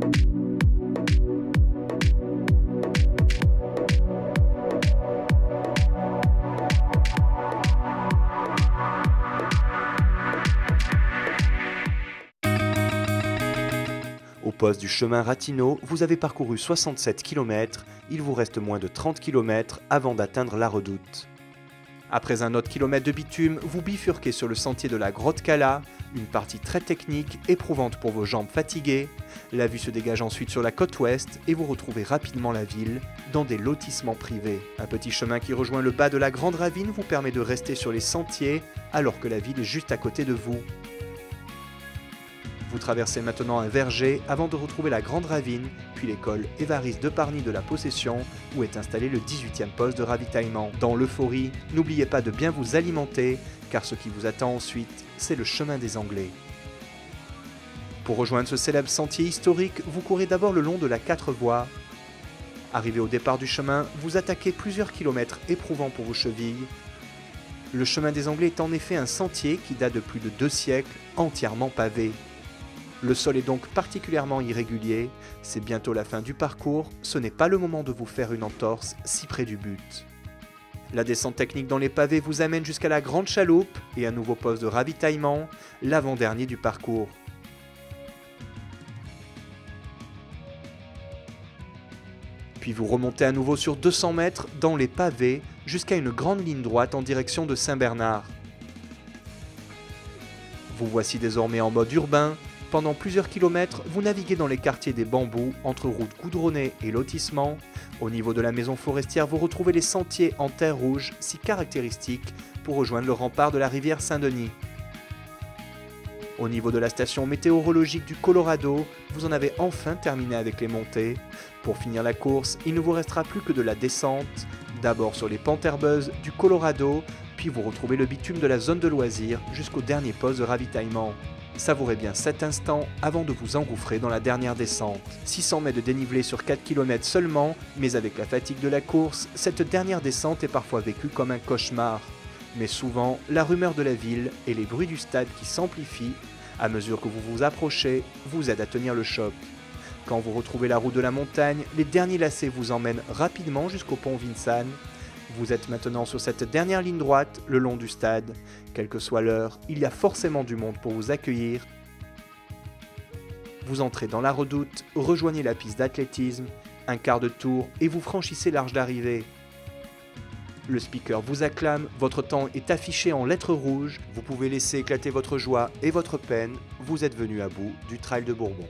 Au poste du chemin Ratinot, vous avez parcouru 67 km, il vous reste moins de 30 km avant d'atteindre la Redoute. Après un autre kilomètre de bitume, vous bifurquez sur le sentier de la Grotte Cala, une partie très technique, éprouvante pour vos jambes fatiguées. La vue se dégage ensuite sur la côte ouest et vous retrouvez rapidement la ville dans des lotissements privés. Un petit chemin qui rejoint le bas de la Grande Ravine vous permet de rester sur les sentiers alors que la ville est juste à côté de vous. Vous traversez maintenant un verger avant de retrouver la Grande Ravine, puis l'école Évariste de Parny de la Possession, où est installé le 18e poste de ravitaillement. Dans l'euphorie, n'oubliez pas de bien vous alimenter, car ce qui vous attend ensuite, c'est le chemin des Anglais. Pour rejoindre ce célèbre sentier historique, vous courez d'abord le long de la 4 voies. Arrivé au départ du chemin, vous attaquez plusieurs kilomètres éprouvants pour vos chevilles. Le chemin des Anglais est en effet un sentier qui date de plus de 2 siècles, entièrement pavé. Le sol est donc particulièrement irrégulier, c'est bientôt la fin du parcours, ce n'est pas le moment de vous faire une entorse si près du but. La descente technique dans les pavés vous amène jusqu'à la Grande Chaloupe et un nouveau poste de ravitaillement, l'avant-dernier du parcours. Puis vous remontez à nouveau sur 200 mètres dans les pavés jusqu'à une grande ligne droite en direction de Saint-Bernard. Vous voici désormais en mode urbain. Pendant plusieurs kilomètres, vous naviguez dans les quartiers des Bambous, entre routes goudronnées et lotissements. Au niveau de la maison forestière, vous retrouvez les sentiers en terre rouge, si caractéristiques pour rejoindre le rempart de la rivière Saint-Denis. Au niveau de la station météorologique du Colorado, vous en avez enfin terminé avec les montées. Pour finir la course, il ne vous restera plus que de la descente, d'abord sur les pentes herbeuses du Colorado, puis vous retrouvez le bitume de la zone de loisirs jusqu'au dernier poste de ravitaillement. Savourez bien cet instant avant de vous engouffrer dans la dernière descente. 600 mètres de dénivelé sur 4 km seulement, mais avec la fatigue de la course, cette dernière descente est parfois vécue comme un cauchemar. Mais souvent, la rumeur de la ville et les bruits du stade qui s'amplifient à mesure que vous vous approchez vous aident à tenir le choc. Quand vous retrouvez la route de la montagne, les derniers lacets vous emmènent rapidement jusqu'au pont Vincennes. Vous êtes maintenant sur cette dernière ligne droite, le long du stade. Quelle que soit l'heure, il y a forcément du monde pour vous accueillir. Vous entrez dans la Redoute, rejoignez la piste d'athlétisme, un quart de tour et vous franchissez l'arche d'arrivée. Le speaker vous acclame, votre temps est affiché en lettres rouges, vous pouvez laisser éclater votre joie et votre peine, vous êtes venu à bout du Trail de Bourbon.